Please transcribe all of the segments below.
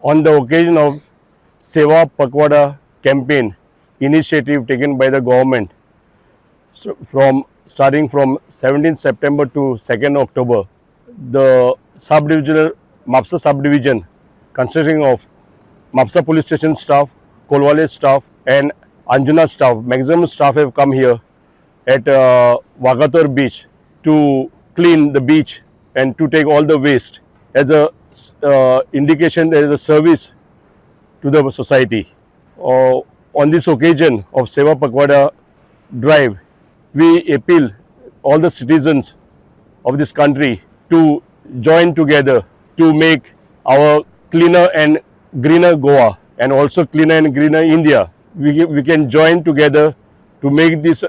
on the occasion of Seva Pakwada campaign initiative taken by the government, so starting from 17th September to 2nd October, the subdivisional Mapsa subdivision consisting of Mapsa police station staff, Kolwale staff and Anjuna staff, maximum staff have come here at Wagator beach to clean the beach and to take all the waste as a indication, as a service to the society. On this occasion of Seva Pakwada drive, we appeal all the citizens of this country to join together to make our cleaner and greener Goa and also cleaner and greener India. We can join together to make this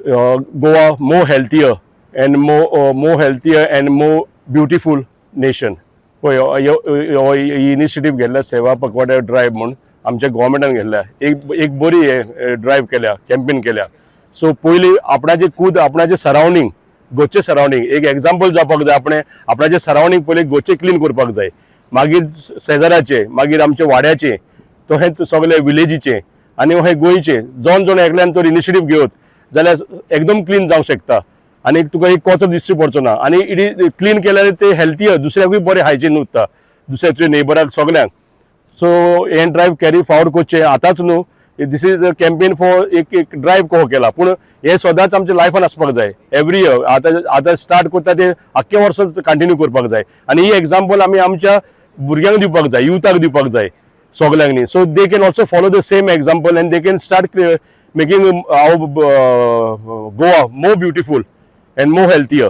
Goa more healthier and more beautiful nation. Initiative घेतला सेवा पकवाडा drive म्हणून आमच्या गव्हर्मेंटान घेतल्या. एक बरी drive केल्या, campaign केल्या. सो पयली आपणाचे कूद आपणाचे सरावंडींग, गोचे सरावंडींग एक एग्जाम्पल जावपाक जाय. आपणाचे सरावंडींग पयली गोचे क्लीन करपाक जाय, मागीर शेजाराचे, मागीर आमच्या वाड्याचे, तो हे सगळे विलेजीचे आनी हे गोंयचे जण एकल्यान तो इनिशिएटिव्ह घेवत जाल्यार एकदम क्लीन जावंक शकता आनी तुका एक कोचो दिश्टी पडचो ना आनी इट क्लीन केल्यार ते हेल्थियर दुसऱ्याकूय बरें हायजीन उरता, दुसऱ्याच्या नेबराक सगळ्यांक. सो हे ड्रायव्ह कॅरी फॉरवर्ड करचे आतांच न्हू, this is a campaign for एक ड्रायव्ह कहो केला, पूण हे सदांच आमच्या लायफान आसपाक जाय. एवरी इयर आतां स्टार्ट करता ते आख्खे वर्स कंटिन्यू करपाक जाय आनी ही एग्जाम्पल आमी आमच्या भुरग्यांक दिवपाक जाय, युथाक दिवपाक जाय सगळ्यांनी. So they can also follow the same example and they can start making our Goa more beautiful and more healthier.